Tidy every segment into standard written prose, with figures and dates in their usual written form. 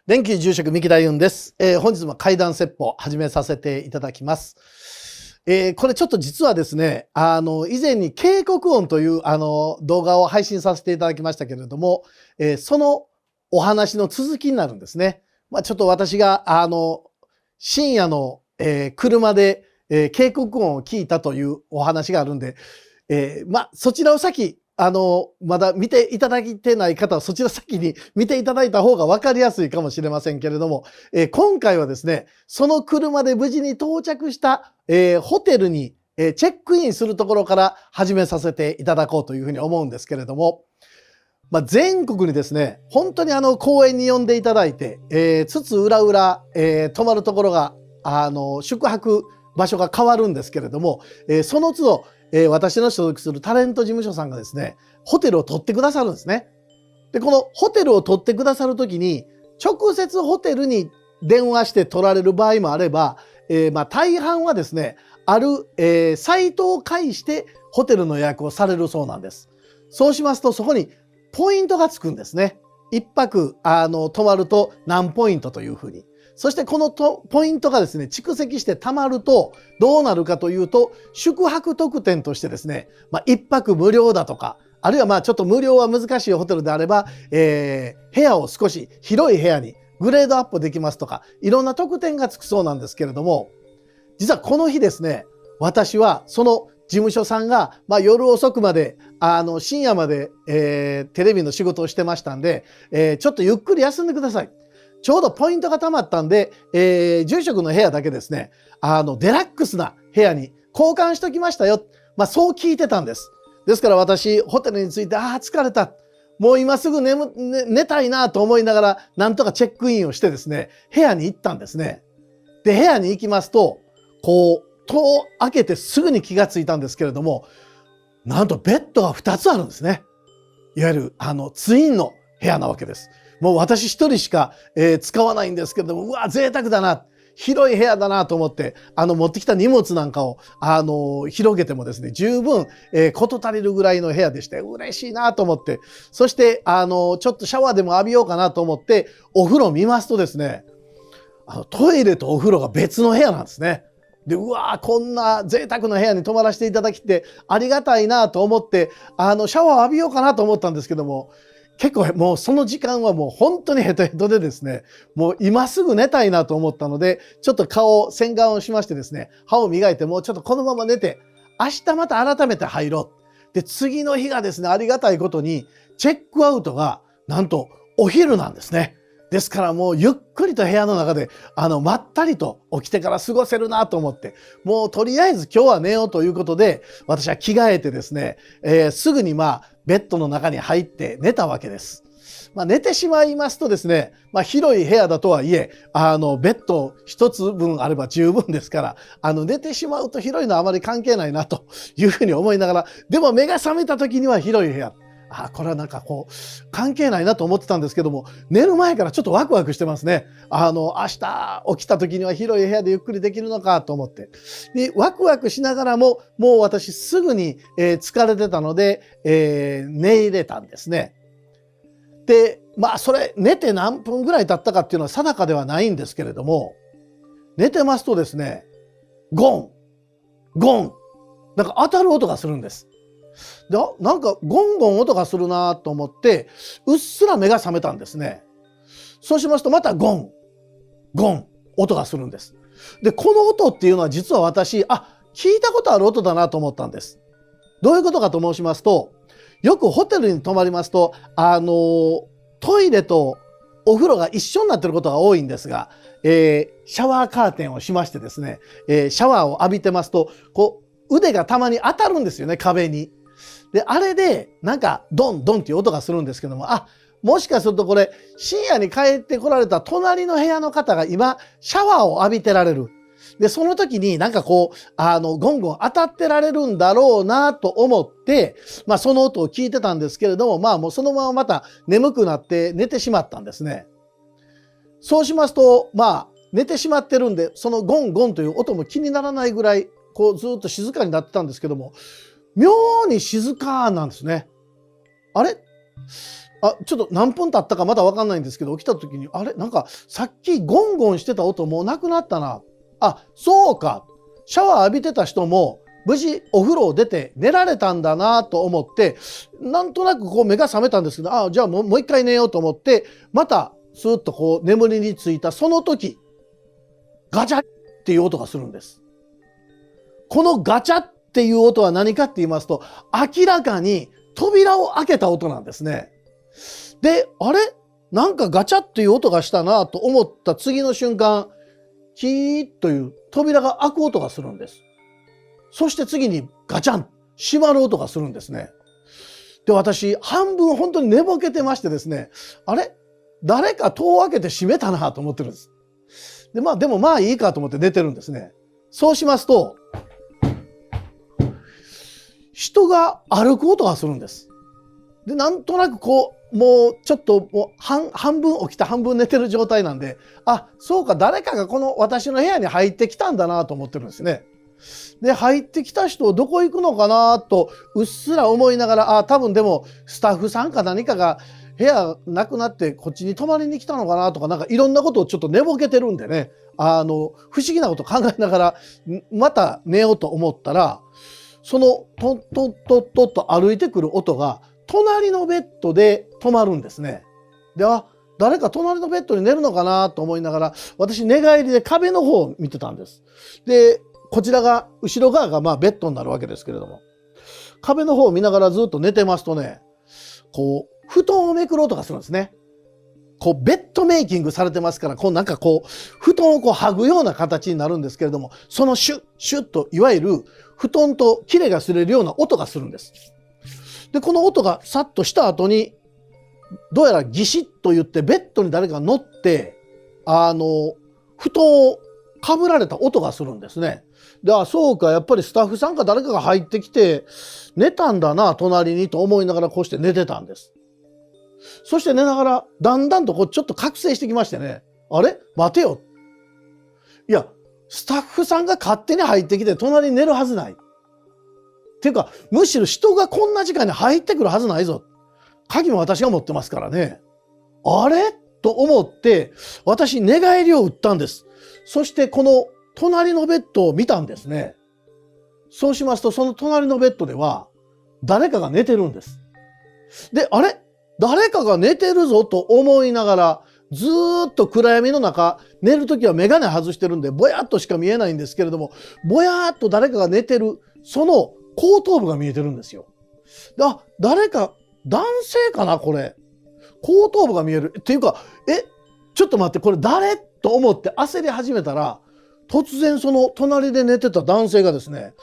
連休住職三木大雲です。本日も怪談説法始めさせていただきます。これちょっと実はですね、以前に警告音という動画を配信させていただきましたけれども、そのお話の続きになるんですね。ちょっと私が深夜の、車で、警告音を聞いたというお話があるんで、そちらを先まだ見ていただいてない方はそちら先に見ていただいた方が分かりやすいかもしれませんけれども、今回はですね、その車で無事に到着した、ホテルに、チェックインするところから始めさせていただこうというふうに思うんですけれども、全国にですね、本当に公園に呼んでいただいて、津々浦々、泊まるところが宿泊場所が変わるんですけれども、その都度私の所属するタレント事務所さんがですね、ホテルを取ってくださるんですね。で、このホテルを取ってくださるときに、直接ホテルに電話して取られる場合もあれば、大半はですね、ある、サイトを介してホテルの予約をされるそうなんです。そうしますと、そこにポイントがつくんですね。一泊泊まると何ポイントというふうに。そしてこのポイントがですね、蓄積して貯まるとどうなるかというと、宿泊特典としてですね、一泊無料だとか、あるいはちょっと無料は難しいホテルであれば、部屋を少し広い部屋にグレードアップできますとか、いろんな特典がつくそうなんですけれども、実はこの日ですね、私はその事務所さんが、夜遅くまで深夜まで、テレビの仕事をしてましたんで、ちょっとゆっくり休んでください。ちょうどポイントが貯まったんで、住職の部屋だけですね、デラックスな部屋に交換しときましたよ。そう聞いてたんです。ですから私、ホテルに着いて、疲れた。もう今すぐ寝たいなと思いながら、なんとかチェックインをしてですね、部屋に行ったんですね。で、部屋に行きますと、戸を開けてすぐに気がついたんですけれども、なんとベッドが2つあるんですね。いわゆるツインの部屋なわけです。もう私一人しか、使わないんですけれども、うわ、贅沢だな。広い部屋だなと思って、持ってきた荷物なんかを、広げてもですね、十分、事足りるぐらいの部屋でして、嬉しいなと思って、そして、ちょっとシャワーでも浴びようかなと思って、お風呂見ますとですね、トイレとお風呂が別の部屋なんですね。で、うわー、こんな贅沢な部屋に泊まらせていただきってありがたいなと思って、シャワー浴びようかなと思ったんですけども、結構もうその時間はもう本当にヘトヘトでですね、もう今すぐ寝たいなと思ったので、ちょっと洗顔をしましてですね、歯を磨いてもうちょっとこのまま寝て、明日また改めて入ろう。で、次の日がですね、ありがたいことに、チェックアウトがなんとお昼なんですね。ですからもうゆっくりと部屋の中でまったりと起きてから過ごせるなと思って、もうとりあえず今日は寝ようということで、私は着替えてですね、すぐにベッドの中に入って寝たわけです。寝てしまいますとですね、広い部屋だとはいえ、ベッド一つ分あれば十分ですから、寝てしまうと広いのはあまり関係ないなというふうに思いながら、でも目が覚めた時には広い部屋。これはなんか関係ないなと思ってたんですけども、寝る前からちょっとワクワクしてますね。明日起きた時には広い部屋でゆっくりできるのかと思って。で、ワクワクしながらも、もう私すぐに、疲れてたので、寝入れたんですね。で、それ寝て何分ぐらい経ったかっていうのは定かではないんですけれども、寝てますとですね、ゴン、ゴン、なんか当たる音がするんです。で、なんかゴンゴン音がするなと思って、うっすら目が覚めたんですね。そうしますとまたゴン、ゴン、音がするんです。で、この音っていうのは実は私、聞いたことある音だなと思ったんです。どういうことかと申しますと、よくホテルに泊まりますと、トイレとお風呂が一緒になっていることが多いんですが、シャワーカーテンをしましてですね、シャワーを浴びてますと、腕がたまに当たるんですよね、壁に。で、あれで、なんか、ドンドンっていう音がするんですけども、もしかするとこれ、深夜に帰ってこられた隣の部屋の方が今、シャワーを浴びてられる。で、その時になんかゴンゴン当たってられるんだろうなと思って、その音を聞いてたんですけれども、もうそのまままた眠くなって寝てしまったんですね。そうしますと、寝てしまってるんで、そのゴンゴンという音も気にならないぐらい、ずっと静かになってたんですけども、妙に静かなんですね。あれちょっと何分経ったかまだ分かんないんですけど、起きた時に、あれなんかさっきゴンゴンしてた音もうなくなったな。そうか。シャワー浴びてた人も無事お風呂を出て寝られたんだなと思って、なんとなくこう目が覚めたんですけど、じゃあもう一回寝ようと思って、またスーッとこう眠りについたその時、ガチャっていう音がするんです。このガチャっていう音は何かって言いますと、明らかに扉を開けた音なんですね。で、あれなんかガチャっていう音がしたなと思った次の瞬間、キーッという扉が開く音がするんです。そして次にガチャン、閉まる音がするんですね。で、私、半分本当に寝ぼけてましてですね、あれ誰か戸を開けて閉めたなと思ってるんです。で、でもまあいいかと思って寝てるんですね。そうしますと、人が歩く音がするんです。で、なんとなくこう、もうちょっともう半分起きた半分寝てる状態なんで、そうか、誰かがこの私の部屋に入ってきたんだなと思ってるんですね。で、入ってきた人どこ行くのかなとうっすら思いながら、多分でもスタッフさんか何かが部屋なくなってこっちに泊まりに来たのかなとか、なんかいろんなことをちょっと寝ぼけてるんでね、不思議なこと考えながらまた寝ようと思ったら、そのトントントントンと歩いてくる音が隣のベッドで止まるんですね。で、誰か隣のベッドに寝るのかなと思いながら、私寝返りで壁の方を見てたんです。で、こちらが、後ろ側がベッドになるわけですけれども、壁の方を見ながらずっと寝てますとね、こう、布団をめくる音がするんですね。こう、ベッドメイキングされてますから、なんかこう、布団をこう剥ぐような形になるんですけれども、そのシュッ、シュッと、いわゆる布団と切れが擦れるような音がするんです。で、この音がさっとした後に、どうやらギシッと言ってベッドに誰かが乗って、布団をかぶられた音がするんですね。で、そうか、やっぱりスタッフさんか誰かが入ってきて寝たんだな、隣にと思いながらこうして寝てたんです。そして寝ながらだんだんとちょっと覚醒してきましてね、あれ待てよ。いや、スタッフさんが勝手に入ってきて隣に寝るはずない。っていうか、むしろ人がこんな時間に入ってくるはずないぞ。鍵も私が持ってますからね。あれと思って、私寝返りを打ったんです。そしてこの隣のベッドを見たんですね。そうしますと、その隣のベッドでは誰かが寝てるんです。で、あれ誰かが寝てるぞと思いながら、ずーっと暗闇の中、寝るときは眼鏡外してるんで、ぼやっとしか見えないんですけれども、ぼやっと誰かが寝てる、その後頭部が見えてるんですよ。で、誰か、男性かなこれ。後頭部が見える。っていうか、ちょっと待って、これ誰と思って焦り始めたら、突然その隣で寝てた男性がですね、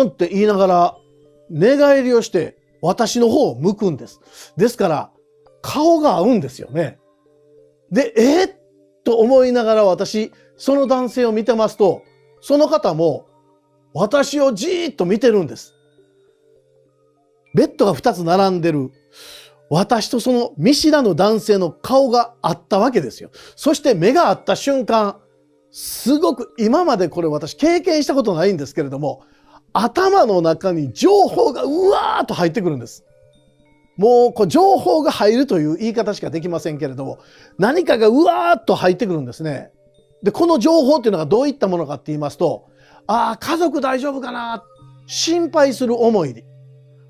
って言いながら寝返りをして私の方を向くんです。ですから、顔が合うんですよね。で、と思いながら私、その男性を見てますと、その方も私をじーっと見てるんです。ベッドが2つ並んでる。私とその見知らぬ男性の顔があったわけですよ。そして目が合った瞬間、すごく今までこれ私経験したことないんですけれども、頭の中に情報がうわーっと入ってくるんです。もう情報が入るという言い方しかできませんけれども、何かがうわーっと入ってくるんですね。で、この情報っていうのがどういったものかって言いますと、家族大丈夫かな、心配する思いで、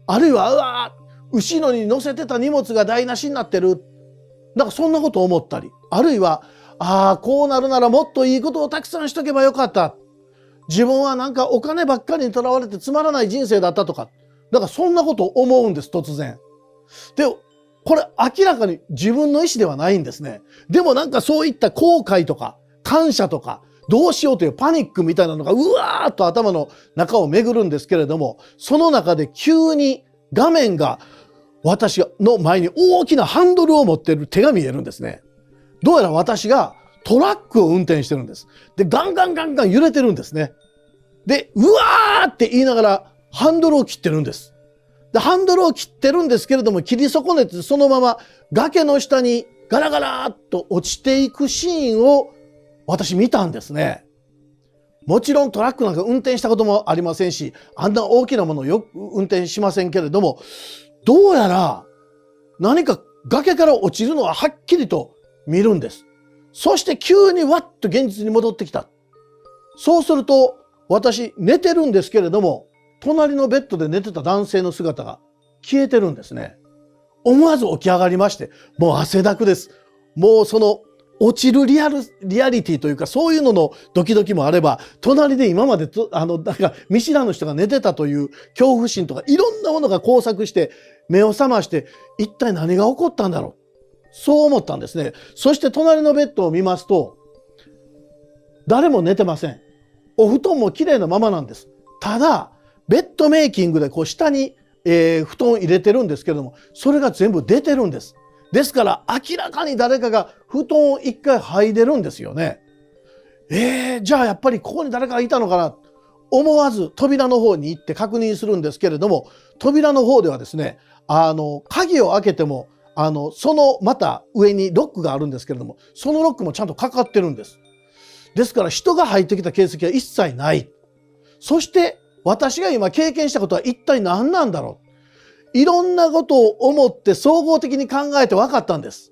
あるいは後ろに乗せてた荷物が台無しになってる、なんかそんなことを思ったり、あるいはこうなるならもっといいことをたくさんしとけばよかった、自分はなんかお金ばっかりにとらわれてつまらない人生だったとか、だからそんなことを思うんです、突然。で、これ明らかに自分の意思ではないんですね。でもなんかそういった後悔とか感謝とかどうしようというパニックみたいなのがうわーっと頭の中を巡るんですけれども、その中で急に画面が私の前に大きなハンドルを持っている手が見えるんですね。どうやら私がトラックを運転してるんです。で、ガンガンガンガン揺れてるんですね。で、うわーって言いながらハンドルを切ってるんです。で、ハンドルを切ってるんですけれども、切り損ねてそのまま崖の下にガラガラーっと落ちていくシーンを私見たんですね。もちろんトラックなんか運転したこともありませんし、あんな大きなものをよく運転しませんけれども、どうやら何か崖から落ちるのははっきりと見るんです。そして急にわっと現実に戻ってきた。そうすると私寝てるんですけれども、隣のベッドで寝てた男性の姿が消えてるんですね。思わず起き上がりまして、もう汗だくです。もうその落ちるリアリティというか、そういうののドキドキもあれば、隣で今までなんか見知らぬ人が寝てたという恐怖心とか、いろんなものが交錯して目を覚まして、一体何が起こったんだろう、そう思ったんですね。そして隣のベッドを見ますと、誰も寝てません。お布団も綺麗なままなんです。ただベッドメイキングでこう下に、布団を入れてるんですけれども、それが全部出てるんです。ですから明らかに誰かが布団を一回剥いでるんですよね。じゃあやっぱりここに誰かがいたのかな、思わず扉の方に行って確認するんですけれども、扉の方ではですね、鍵を開けてもそのまた上にロックがあるんですけれども、そのロックもちゃんとかかってるんです。ですから人が入ってきた形跡は一切ない。そして私が今経験したことは一体何なんだろう。いろんなことを思って総合的に考えて分かったんです。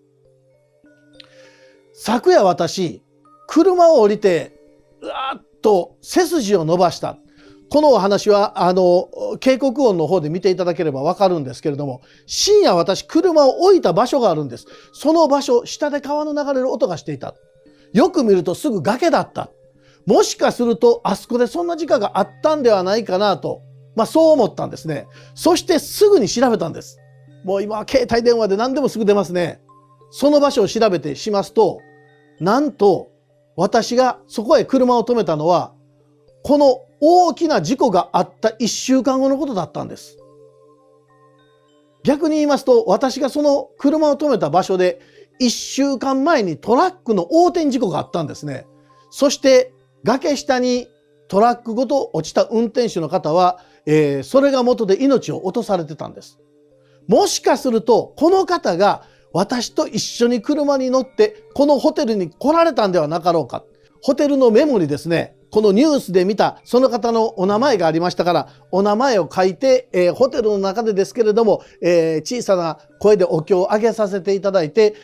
昨夜私、車を降りてうわーっと背筋を伸ばした。このお話は警告音の方で見ていただければ分かるんですけれども、深夜私車を置いた場所があるんです。その場所、下で川の流れる音がしていた。よく見るとすぐ崖だった。もしかするとあそこでそんな時間があったんではないかなと、そう思ったんですね。そしてすぐに調べたんです。もう今は携帯電話で何でもすぐ出ますね。その場所を調べてしますと、なんと私がそこへ車を止めたのは、この大きな事故があった1週間後のことだったんです。逆に言いますと、私がその車を止めた場所で1週間前にトラックの横転事故があったんですね。そして崖下にトラックごと落ちた運転手の方は、それが元で命を落とされてたんです。もしかするとこの方が私と一緒に車に乗ってこのホテルに来られたんではなかろうか。ホテルのメモにですね、このニュースで見たその方のお名前がありましたから、お名前を書いて、ホテルの中でですけれども、小さな声でお経をあげさせていただいて、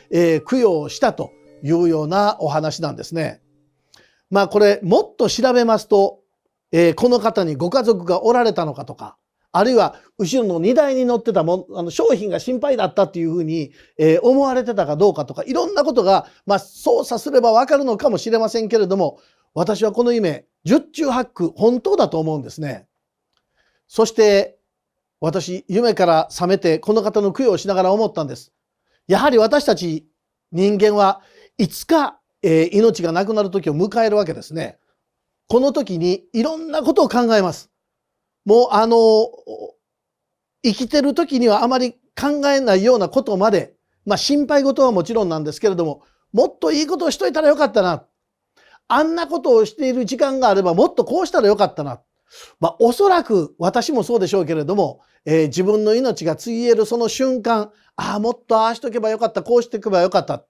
供養をしたというようなお話なんですね。これもっと調べますと、この方にご家族がおられたのかとか、あるいは後ろの荷台に乗ってた商品が心配だったっていうふうに、思われてたかどうかとか、いろんなことが、操作すればわかるのかもしれませんけれども、私はこの夢十中八九本当だと思うんですね。そして私夢から覚めてこの方の供養をしながら思ったんです。やはり私たち人間はいつか、命がなくなる時を迎えるわけですね。この時にいろんなことを考えます。もう生きてる時にはあまり考えないようなことまで、心配事はもちろんなんですけれども、もっといいことをしといたらよかったな。あんなことをしている時間があればもっとこうしたらよかったな。おそらく私もそうでしょうけれども、自分の命がついえるその瞬間、もっとああしとけばよかった、こうしておけばよかった。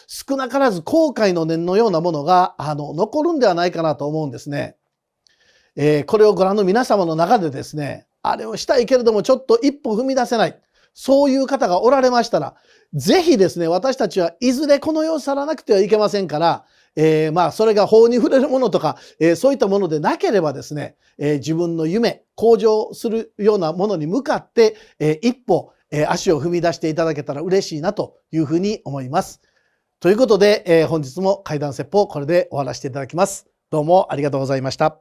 少なからず後悔の念のようなものが残るんではないかなと思うんですね。これをご覧の皆様の中でですね、あれをしたいけれどもちょっと一歩踏み出せない。そういう方がおられましたら、ぜひですね、私たちはいずれこの世を去らなくてはいけませんから、それが法に触れるものとか、そういったものでなければですね、自分の夢、向上するようなものに向かって、一歩、足を踏み出していただけたら嬉しいなというふうに思います。ということで、本日も怪談説法これで終わらせていただきます。どうもありがとうございました。